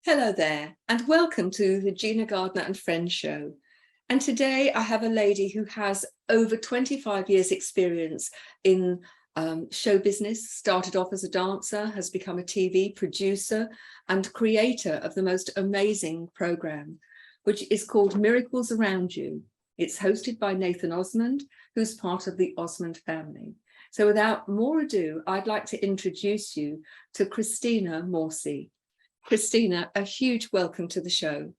Hello there, and welcome to the Gina Gardiner and Friends show. And today I have a lady who has over 25 years experience in show business, started off as a dancer, has become a TV producer and creator of the most amazing program, which is called Miracles Around You. It's hosted by Nathan Osmond, who's part of the Osmond family. So without more ado, I'd like to introduce you to Christina Morciling. Christina, a huge welcome to the show.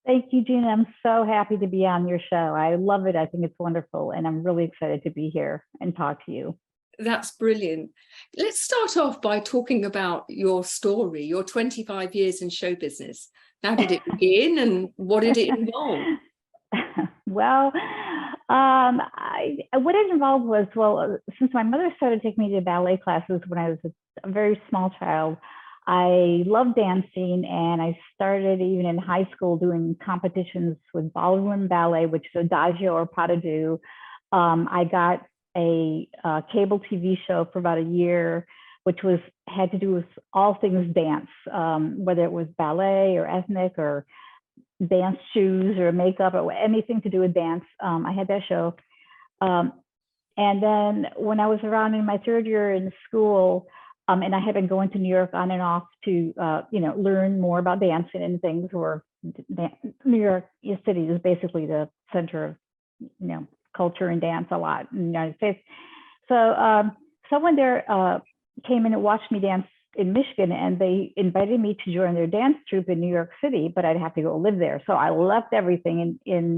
Thank you, Gina. I'm so happy to be on your show. I love it. I think it's wonderful. And I'm really excited to be here and talk to you. That's brilliant. Let's start off by talking about your story, your 25 years in show business. How did it begin and what did it involve? Well, what it involved was, since my mother started taking me to ballet classes when I was a very small child, I loved dancing, and I started even in high school doing competitions with ballroom ballet, which is adagio or pas de deux. I got a cable TV show for about a year, which had to do with all things dance, whether it was ballet or ethnic or dance shoes or makeup or anything to do with dance. I had that show. And then when I was around in my third year in school, and I had been going to New York on and off to, learn more about dancing and things. New York City is basically the center of, culture and dance a lot in the United States. So someone there came in and watched me dance in Michigan, and they invited me to join their dance troupe in New York City, but I'd have to go live there. So I left everything in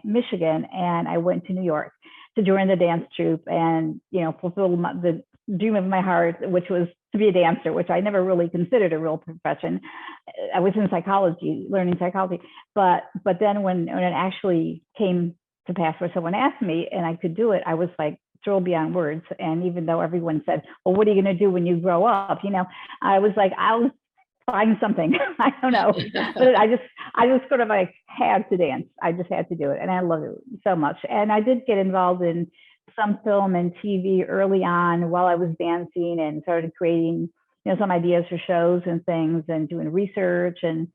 Michigan, and I went to New York to join the dance troupe and, fulfill the dream of my heart, which was to be a dancer, which I never really considered a real profession. I was in psychology, learning psychology, but then when it actually came to pass where someone asked me and I could do it, I was like thrilled beyond words. And even though everyone said, well, what are you going to do when you grow up? I was like, I'll find something. I don't know. But I just sort of like had to dance. I just had to do it. And I loved it so much. And I did get involved in some film and TV early on while I was dancing, and started creating, some ideas for shows and things, and doing research and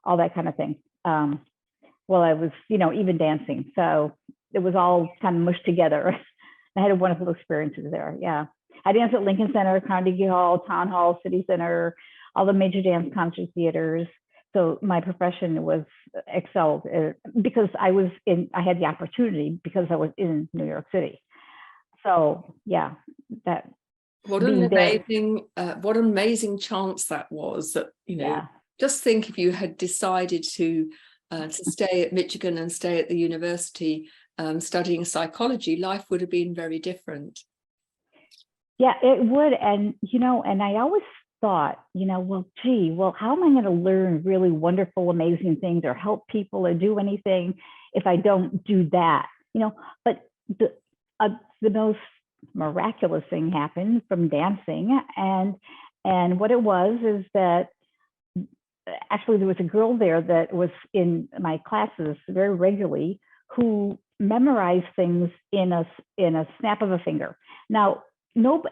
all that kind of thing. While I was, even dancing. So it was all kind of mushed together. I had a wonderful experiences there. Yeah. I danced at Lincoln Center, Carnegie Hall, Town Hall, City Center, all the major dance concert theaters. So my profession was excelled because I had the opportunity because I was in New York City. So yeah, what an amazing chance that was. That just think if you had decided to stay at Michigan and stay at the university studying psychology, life would have been very different. Yeah, it would. And and I always thought, how am I going to learn really wonderful, amazing things or help people or do anything if I don't do that? But the most miraculous thing happened from dancing, and what it was is that actually there was a girl there that was in my classes very regularly who memorized things in a snap of a finger. Now,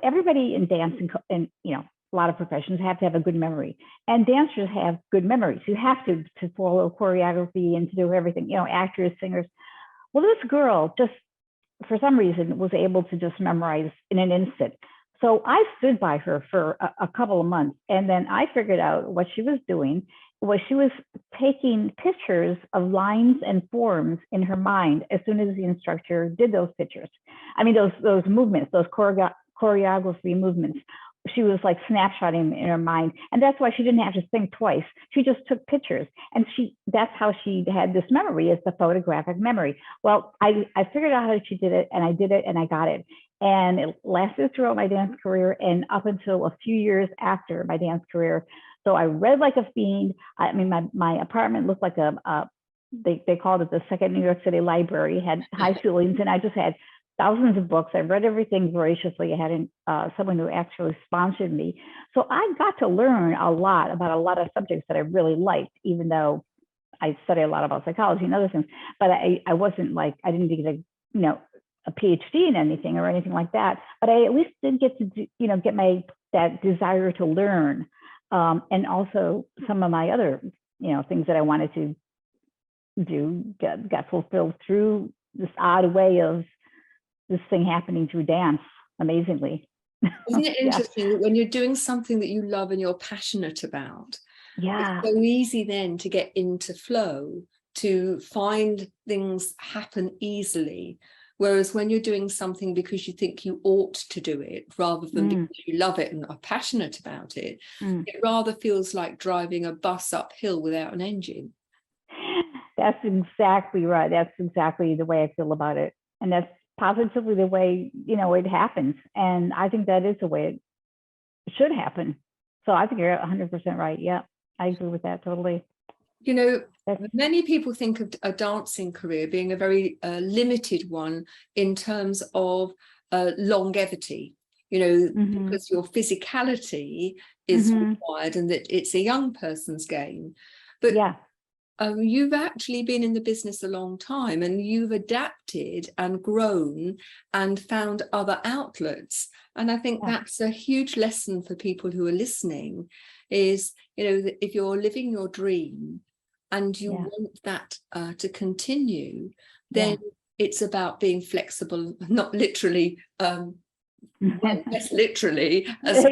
everybody in dancing and a lot of professions have to have a good memory, and dancers have good memories. You have to follow choreography and to do everything. Actors, singers. Well, this girl just for some reason was able to just memorize in an instant. So I stood by her for a couple of months, and then I figured out what she was doing was she was taking pictures of lines and forms in her mind as soon as the instructor did those pictures. I mean, those movements, those choreography movements. She was like snapshotting in her mind, and that's why she didn't have to think twice. She just took pictures, and that's how she had this memory, is the photographic memory. Well, I figured out how she did it, and I did it, and I got it. And it lasted throughout my dance career and up until a few years after my dance career. So I read like a fiend. I mean, my apartment looked like they called it the second New York City library. It had high ceilings, and I just had thousands of books. I read everything voraciously. I had someone who actually sponsored me. So I got to learn a lot about a lot of subjects that I really liked, even though I studied a lot about psychology and other things. But I wasn't like, I didn't get a PhD in anything or anything like that. But I at least did get to, get that desire to learn And also some of my other, things that I wanted to do got fulfilled through this odd way of this thing happening through dance, amazingly. Isn't it Yeah. interesting that when you're doing something that you love and you're passionate about, Yeah. it's so easy then to get into flow, to find things happen easily. Whereas when you're doing something because you think you ought to do it, rather than because you love it and are passionate about it, it rather feels like driving a bus uphill without an engine. That's exactly right. That's exactly the way I feel about it. And that's positively the way, it happens. And I think that is the way it should happen. So I think you're 100% right. Yeah, I agree with that totally. Many people think of a dancing career being a very limited one in terms of longevity, because your physicality is required and that it's a young person's game. But yeah. You've actually been in the business a long time, and you've adapted and grown and found other outlets. And I think that's a huge lesson for people who are listening is, that if you're living your dream and you want that to continue, then it's about being flexible, not literally, yes, literally, as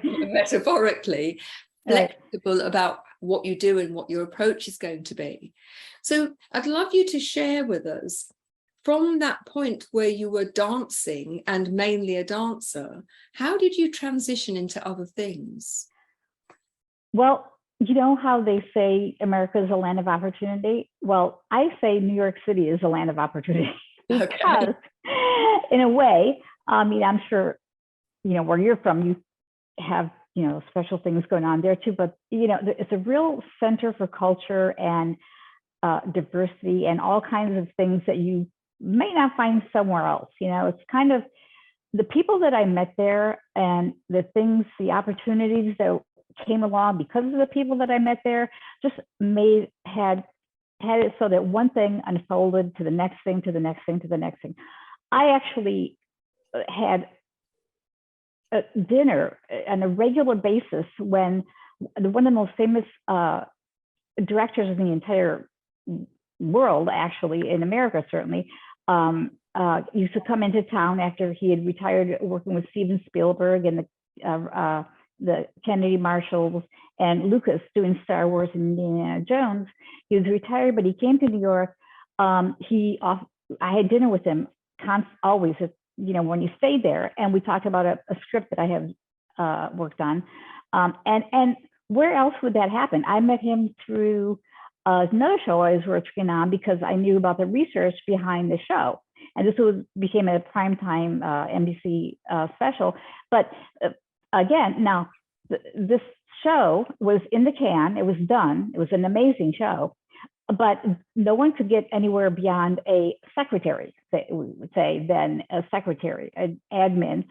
metaphorically, flexible about what you do and what your approach is going to be. So I'd love you to share with us, from that point where you were dancing and mainly a dancer, how did you transition into other things? Well, you know how they say America is a land of opportunity? Well, I say New York City is a land of opportunity because in a way, I'm sure, where you're from, you have, special things going on there too, but, it's a real center for culture and diversity and all kinds of things that you may not find somewhere else. It's kind of the people that I met there and the things, the opportunities that came along because of the people that I met there just had it so that one thing unfolded to the next thing, to the next thing, to the next thing. I actually had a dinner on a regular basis when one of the most famous directors in the entire world, actually in America certainly, used to come into town after he had retired, working with Steven Spielberg and the Kennedy Marshalls and Lucas doing Star Wars and Indiana Jones. He was retired, but he came to New York. I had dinner with him always, when he stayed there, and we talked about a script that I have worked on. And where else would that happen? I met him through another show I was working on because I knew about the research behind the show. And this became a primetime NBC special. But again, now this show was in the can, it was done, it was an amazing show, but no one could get anywhere beyond a secretary, we would say then a secretary, an admin,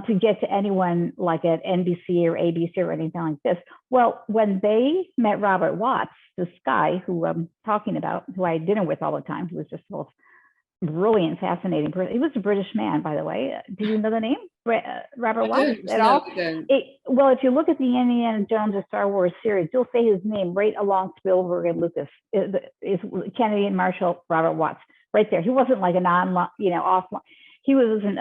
to get to anyone like at NBC or ABC or anything like this. Well, when they met Robert Watts, this guy who I'm talking about, who I had dinner with all the time, who was just the most brilliant, fascinating person. He was a British man, by the way. Do you know the name? Robert Watts at all? Well, if you look at the Indiana Jones or Star Wars series, you'll say his name right along Spielberg and Lucas. Is Kennedy and Marshall, Robert Watts, right there. He wasn't like an on, off. He wasn't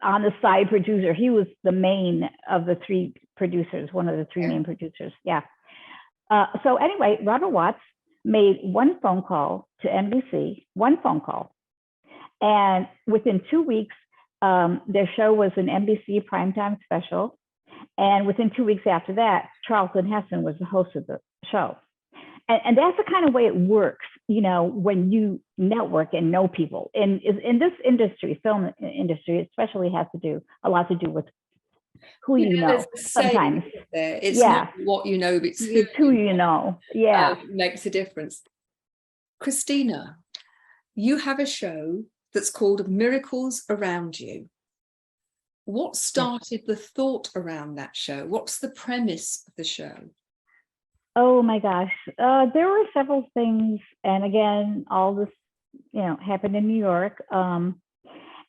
on the side producer. He was the main of the three producers, one of the three main producers. Yeah. So anyway, Robert Watts made one phone call to NBC, one phone call. And within 2 weeks, their show was an NBC primetime special. And within 2 weeks after that, Charlton Heston was the host of the show. And that's the kind of way it works, when you network and know people. And in this industry, film industry, especially has a lot to do with who you know sometimes. It's not what you know, it's who you know. Yeah. Makes a difference. Christina, you have a show that's called Miracles Around You. What started the thought around that show? What's the premise of the show? Oh my gosh. There were several things. And again, all this, happened in New York. And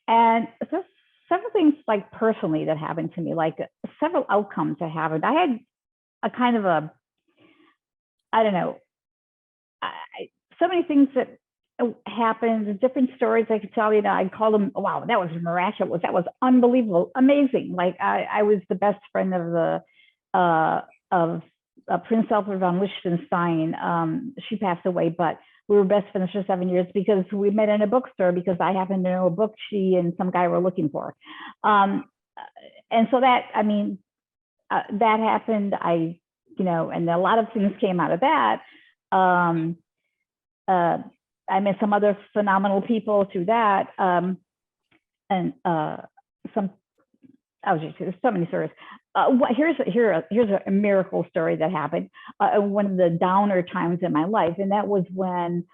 there's several things like personally that happened to me, like several outcomes that happened. I had a kind of a, I don't know, so many things that happened, different stories I could tell you. I call them, wow, that was miraculous. That was unbelievable, amazing. Like I was the best friend of the of Prince Albert von Liechtenstein. She passed away, but we were best friends for 7 years because we met in a bookstore because I happened to know a book she and some guy were looking for. And so that, I mean, that happened. And a lot of things came out of that. I met some other phenomenal people through that. There's so many stories. Here's a miracle story that happened. One of the downer times in my life, and that was when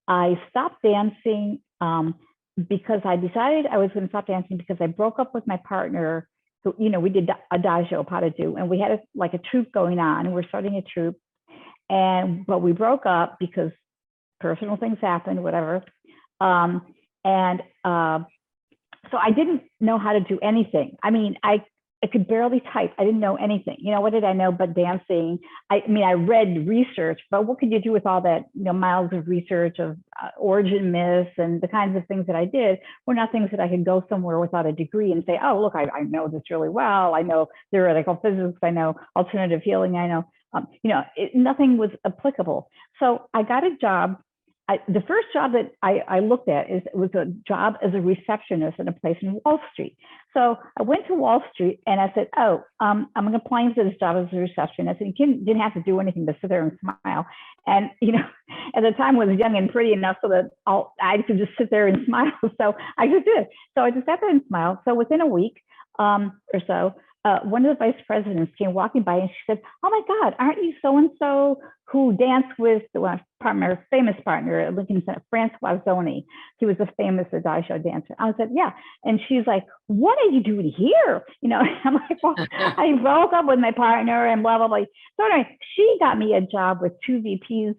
I stopped dancing because I decided I was going to stop dancing because I broke up with my partner. So, we did adagio, pas de deux, and we had a troupe going on. We're starting a troupe, but we broke up because personal things happened, whatever. So I didn't know how to do anything. I mean, I could barely type. I didn't know anything. What did I know but dancing? I read research, but what could you do with all that, miles of research of origin myths, and the kinds of things that I did were not things that I could go somewhere without a degree and say, oh, look, I know this really well. I know theoretical physics. I know alternative healing. I know, nothing was applicable. So I got a job. The first job that I looked at was a job as a receptionist in a place in Wall Street. So I went to Wall Street and I said, oh, I'm applying for this job as a receptionist. And you didn't have to do anything but sit there and smile. And, at the time I was young and pretty enough so that I could just sit there and smile. So I just did. So I just sat there and smiled. So within a week or so, one of the vice presidents came walking by and she said, oh my God, aren't you so-and-so who danced with my famous partner at Lincoln Center, Francois Zoni? He was a famous adagio dancer. I said, yeah. And she's like, what are you doing here? I'm like, well, I broke up with my partner and blah, blah, blah. So anyway, she got me a job with 2 VPs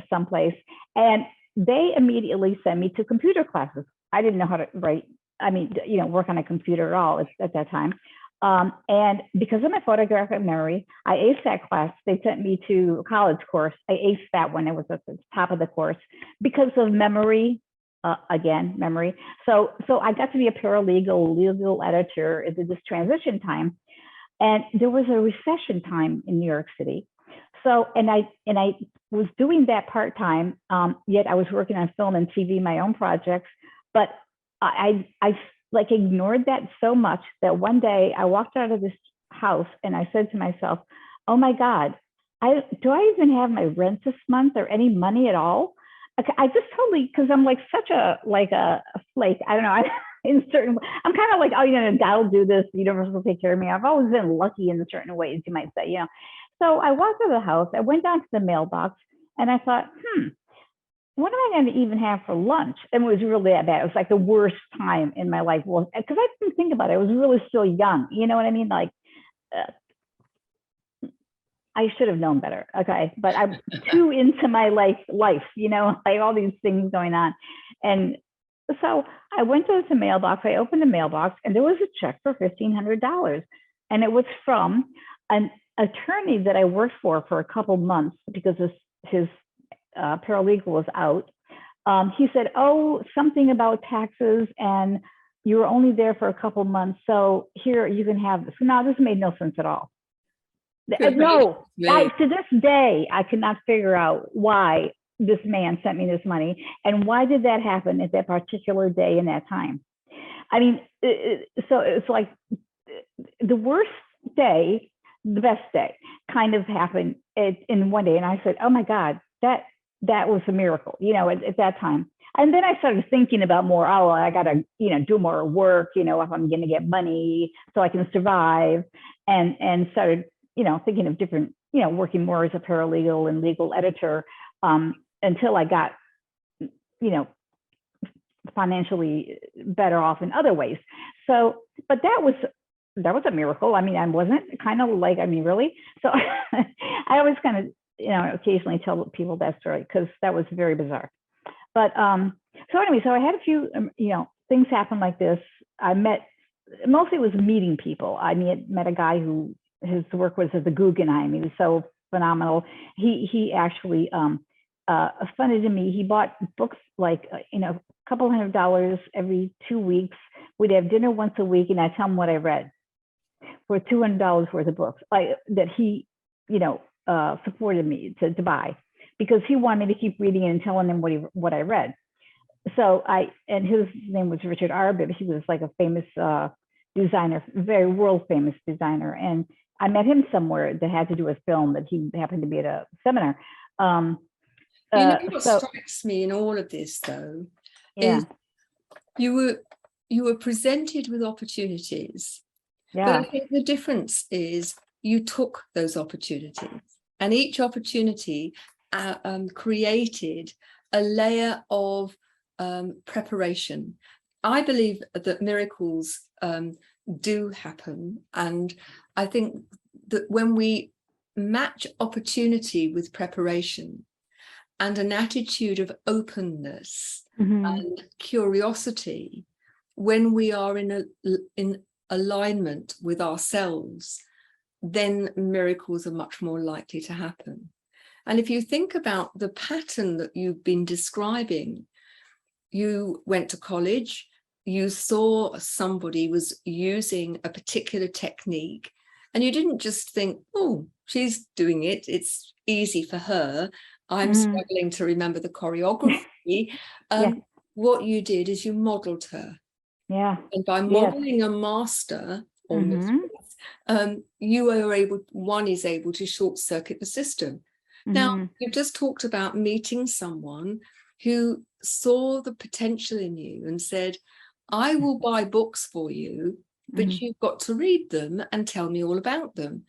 someplace. And they immediately sent me to computer classes. I didn't know how to write, work on a computer at all at that time. And because of my photographic memory, I aced that class. They sent me to a college course. I aced that one. It was at the top of the course because of memory. Memory. So I got to be a paralegal, legal editor at this transition time. And there was a recession time in New York City. So, and I was doing that part-time, yet I was working on film and TV, my own projects, but I ignored that so much that one day I walked out of this house and I said to myself, oh my God, do I even have my rent this month or any money at all? I just totally, because I'm such a flake. I don't know. I'm kind of like, oh, God will do this. The universe will take care of me. I've always been lucky in certain ways, you might say, So I walked out of the house. I went down to the mailbox and I thought, what am I going to even have for lunch? And it was really that bad. It was like the worst time in my life. Well, because I didn't think about it. I was really still young. You know what I mean? I should have known better. Okay. But I'm too into my life, all these things going on. And so I went to the mailbox. I opened the mailbox and there was a check for $1,500. And it was from an attorney that I worked for a couple months because his paralegal was out. He said, oh, something about taxes and you were only there for a couple months. So here you can have this. Now this made no sense at all. No, to this day, I could not figure out why this man sent me this money and why did that happen at that particular day in that time. I mean, so it's like the worst day, the best day kind of happened in one day. And I said, oh my God, that was a miracle, at that time. And then I started thinking about more, I got to, do more work, if I'm going to get money so I can survive, and started, thinking of different, working more as a paralegal and legal editor until I got, financially better off in other ways. So, but that was a miracle. I mean, I wasn't kind of like, really. So I always kind of, occasionally tell people that story because that was very bizarre. But so anyway, so I had a few, things happen like this. I met, mostly it was meeting people. I met a guy who his work was at the Guggenheim. He was so phenomenal. He actually funded me. He bought books like a couple $100 every 2 weeks. We'd have dinner once a week, and I'd tell him what I read for $200 worth of books that he supported me to buy, because he wanted me to keep reading and telling him what I read. So and his name was Richard Arbib. He was like a famous designer, very world famous designer. And I met him somewhere that had to do with film, that he happened to be at a seminar. What strikes me in all of this, though, is you were presented with opportunities. Yeah. But I think the difference is you took those opportunities, and each opportunity created a layer of preparation. I believe that miracles do happen, and I think that when we match opportunity with preparation and an attitude of openness and curiosity, when we are in alignment with ourselves, then miracles are much more likely to happen. And if you think about the pattern that you've been describing, you went to college, you saw somebody was using a particular technique, and you didn't just think, oh, she's doing it, it's easy for her, I'm struggling to remember the choreography. What you did is you modeled her. Yeah. And by modeling a master or mistress, you are able to short circuit the system. Now, you've just talked about meeting someone who saw the potential in you and said, I will buy books for you, but you've got to read them and tell me all about them.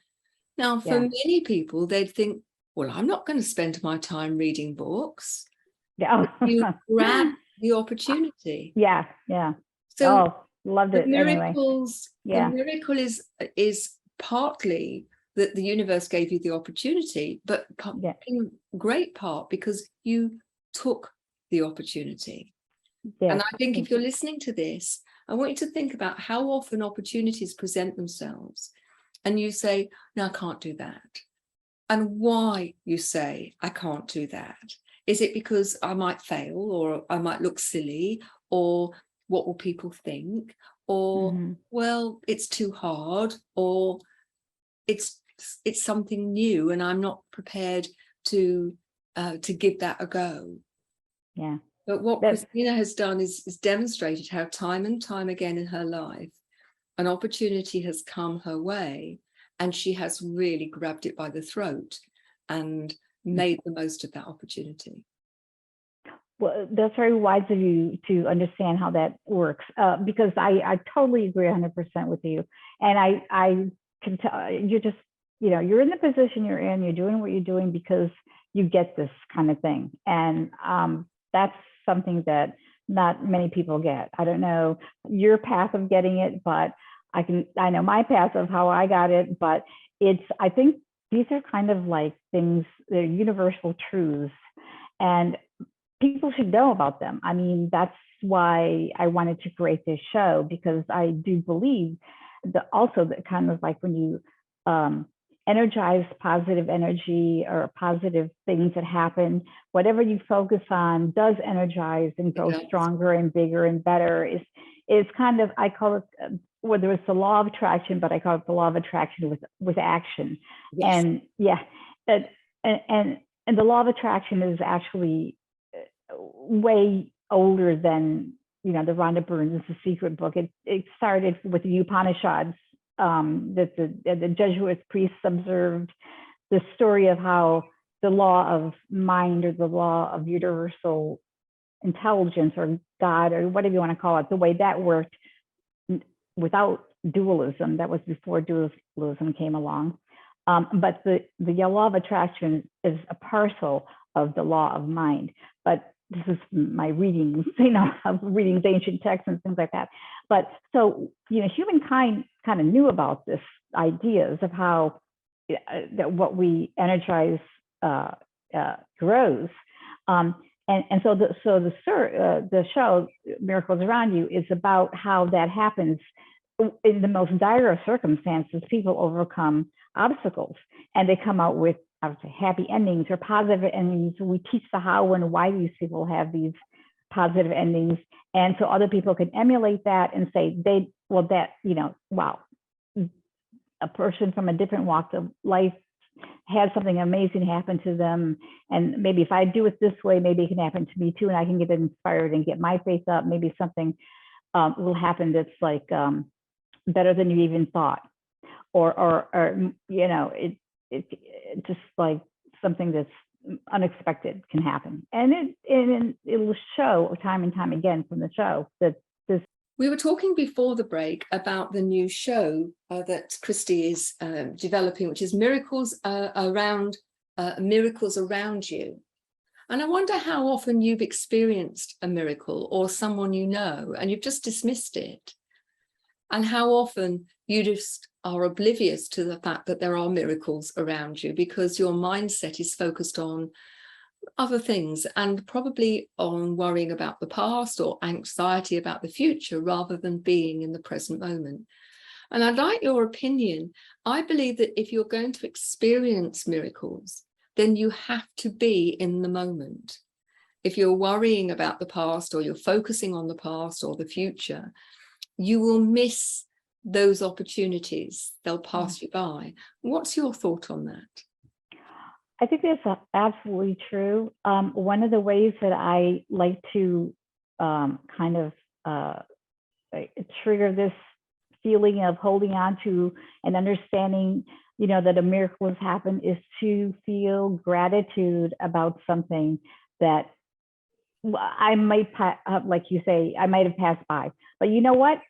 Now, for many people, they'd think, well, I'm not going to spend my time reading books. Yeah. You grab the opportunity. Yeah. So loved it. Miracles, the miracle is partly that the universe gave you the opportunity, but in great part because you took the opportunity. And I think if you're listening to this, I want you to think about how often opportunities present themselves and you say, no, I can't do that. And why you say, I can't do that. Is it because I might fail, or I might look silly, or what will people think? Or, well, it's too hard, or it's something new and I'm not prepared to give that a go. Yeah. But what Christina has done is demonstrated how time and time again in her life, an opportunity has come her way and she has really grabbed it by the throat and made the most of that opportunity. Well, that's very wise of you to understand how that works, because I totally agree 100% with you. And I can tell you're just, you're in the position you're in, you're doing what you're doing because you get this kind of thing. And that's something that not many people get. I don't know your path of getting it, but I know my path of how I got it, but I think these are kind of like things, they're universal truths, and people should know about them. I mean, that's why I wanted to create this show, because I do believe that also that kind of like when you energize positive energy or positive things that happen, whatever you focus on does energize and grow stronger and bigger and better. It's kind of, I call it, whether it's the law of attraction, but I call it the law of attraction with action. Yes. And and the law of attraction is actually way older than, the Rhonda Byrne's The Secret book. It started with the Upanishads, that the Jesuit priests observed the story of how the law of mind, or the law of universal intelligence, or God, or whatever you want to call it, the way that worked without dualism. That was before dualism came along. But the law of attraction is a parcel of the law of mind. But this is my reading, of reading ancient texts and things like that. But so, humankind kind of knew about this ideas of how that what we energize grows. And so the show Miracles Around You is about how that happens in the most dire of circumstances. People overcome obstacles, and they come out with, I would say, happy endings or positive endings. We teach the how and why these people have these positive endings, and so other people can emulate that and say wow, a person from a different walk of life had something amazing happen to them, and maybe if I do it this way, maybe it can happen to me too, and I can get inspired and get my faith up. Maybe something will happen that's like better than you even thought, or it just like something that's unexpected can happen, and it will show time and time again from the show that this. We were talking before the break about the new show that Christy is developing, which is Miracles Around You. And I wonder how often you've experienced a miracle or someone you know, and you've just dismissed it. And how often you just are oblivious to the fact that there are miracles around you because your mindset is focused on other things and probably on worrying about the past or anxiety about the future rather than being in the present moment. And I'd like your opinion. I believe that if you're going to experience miracles, then you have to be in the moment. If you're worrying about the past or you're focusing on the past or the future, you will miss those opportunities. They'll pass you by. What's your thought on that? I think that's absolutely true. One of the ways that I like to kind of trigger this feeling of holding on to and understanding, that a miracle has happened is to feel gratitude about something that I might, like you say, I might have passed by. But you know what?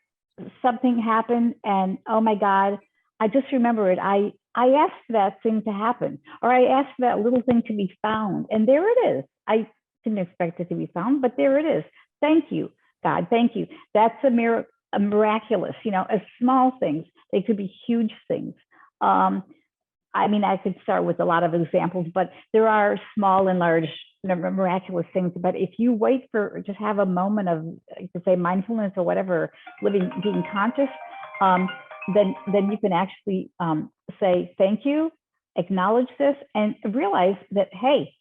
Something happened and, oh my God, I just remember it. I asked for that thing to happen, or I asked for that little thing to be found, and there it is. I didn't expect it to be found, but there it is. Thank you, God. Thank you. That's a miraculous, as small things. They could be huge things. I mean, I could start with a lot of examples, but there are small and large miraculous things. But if you wait for, just have a moment of, you could say, mindfulness or whatever, being conscious, then you can actually say thank you, acknowledge this, and realize that, hey,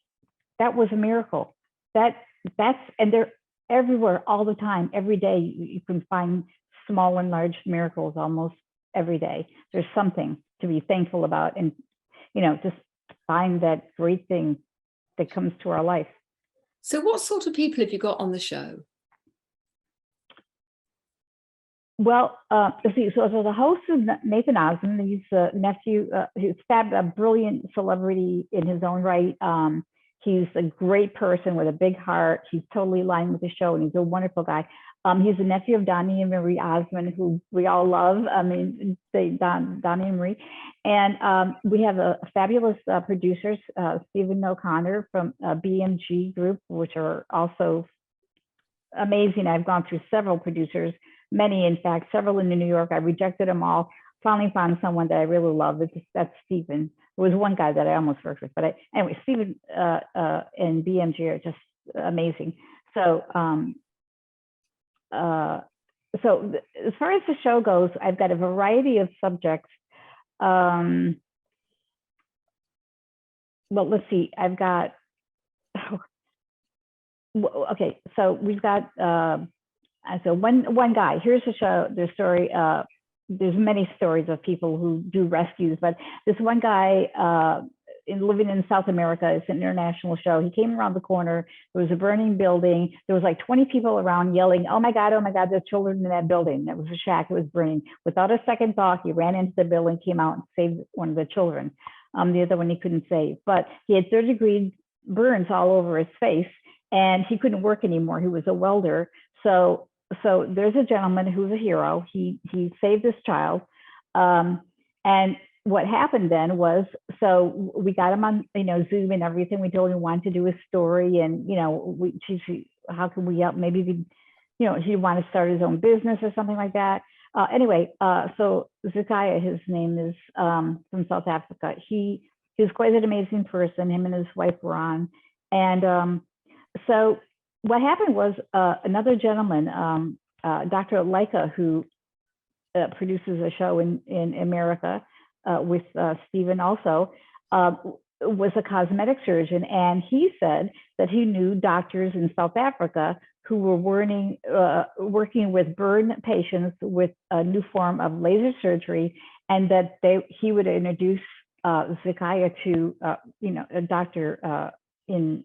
that was a miracle. And they're everywhere all the time. Every day you can find small and large miracles almost every day. There's something to be thankful about, and just find that great thing that comes to our life. So what sort of people have you got on the show? Well, let's see. So the host is Nathan Osmond. He's a nephew. He's a brilliant celebrity in his own right. He's a great person with a big heart. He's totally aligned with the show, and he's a wonderful guy. He's a nephew of Donnie and Marie Osmond, who we all love. I mean, Donnie and Marie. And we have a fabulous producers, Stephen O'Connor from BMG Group, which are also amazing. I've gone through several producers, many, in fact, several in New York. I rejected them all. Finally found someone that I really love. That's Stephen. There was one guy that I almost worked with, but anyway, Stephen and BMG are just amazing. So, as far as the show goes, I've got a variety of subjects. Well, let's see. I've got. Okay, so we've got. So one guy. Here's the show. The story. There's many stories of people who do rescues, but this one guy living in South America, it's an international show. He came around the corner. There was a burning building. There was like 20 people around yelling, oh my God, there's children in that building. That was a shack. It was burning. Without a second thought, he ran into the building, came out and saved one of the children. The other one he couldn't save, but he had 3rd-degree burns all over his face, and he couldn't work anymore. He was a welder. So there's a gentleman who's a hero. He saved this child. And what happened then was, so we got him on, Zoom and everything. We told him we wanted to do a story, and, how can we help? Maybe he'd want to start his own business or something like that. Anyway, so Zakaya, his name is, from South Africa. He's quite an amazing person. Him and his wife were on. And so what happened was another gentleman, Dr. Leica, who produces a show in America, with Stephen also, was a cosmetic surgeon, and he said that he knew doctors in South Africa who were working with burn patients with a new form of laser surgery, and that he would introduce Zakaya to a doctor in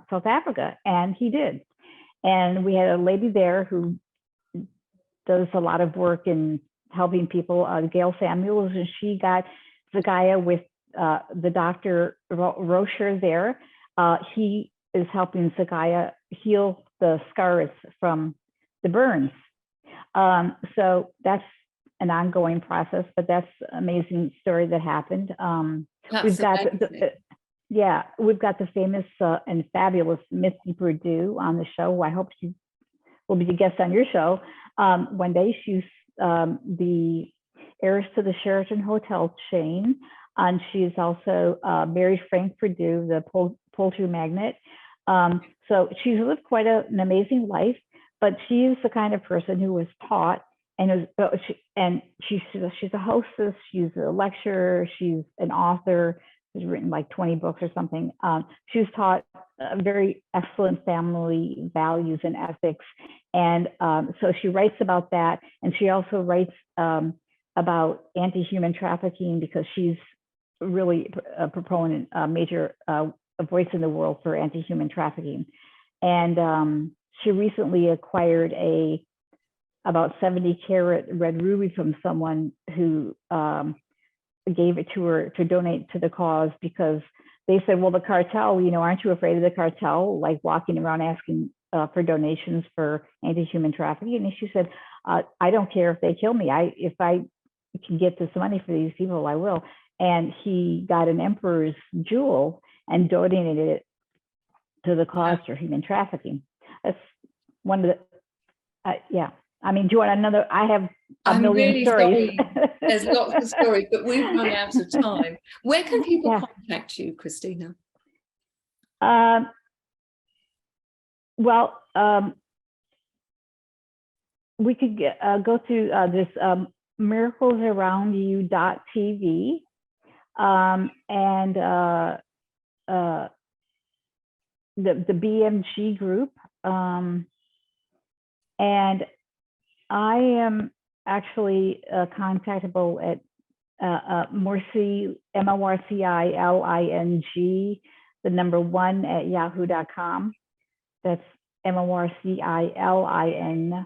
South Africa, and he did. And we had a lady there who does a lot of work in helping people, Gail Samuels, and she got Zakaya with the doctor Rocher there. He is helping Zakaya heal the scars from the burns. So that's an ongoing process, but that's an amazing story that happened. We've got we've got the famous and fabulous Misty Purdue on the show, who I hope she will be a guest on your show one day. She's the heiress to the Sheraton Hotel chain, and she's also married Frank Purdue, the poultry magnate. So she's lived quite an amazing life, but she is the kind of person who was taught and she's a hostess, she's a lecturer, she's an author. She's written like 20 books or something. She was taught very excellent family values and ethics. And so she writes about that. And she also writes about anti-human trafficking, because she's really a proponent, a major voice in the world for anti-human trafficking. And she recently acquired about 70-carat red ruby from someone who gave it to her to donate to the cause, because they said, well, the cartel, aren't you afraid of the cartel, like walking around asking for donations for anti-human trafficking? And she said, I don't care if they kill me. If I can get this money for these people, I will. And he got an emperor's jewel and donated it to the cause for human trafficking. That's one of the, yeah. I mean, do you want another? I have a million stories. Sorry. There's lots of stories, but we've run out of time. Where can people contact you, Christina? We could go to this miraclesaroundyou.tv, and the BMG group, and I am actually contactable at Morciling, MORCILING, the number 1 at yahoo.com. That's MORCILING,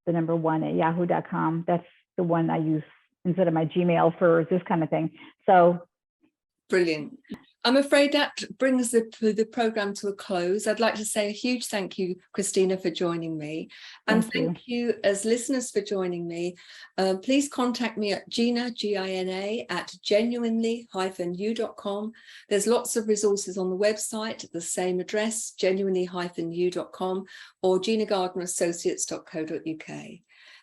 the number 1 at yahoo.com. That's the one I use instead of my Gmail for this kind of thing. So brilliant. I'm afraid that brings the program to a close. I'd like to say a huge thank you, Christina, for joining me. And thank you as listeners for joining me. Please contact me at Gina, Gina, at genuinely-u.com. There's lots of resources on the website at the same address, genuinely-u.com, or ginagardinerassociates.co.uk.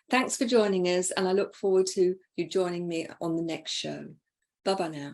Thanks for joining us, and I look forward to you joining me on the next show. Bye-bye now.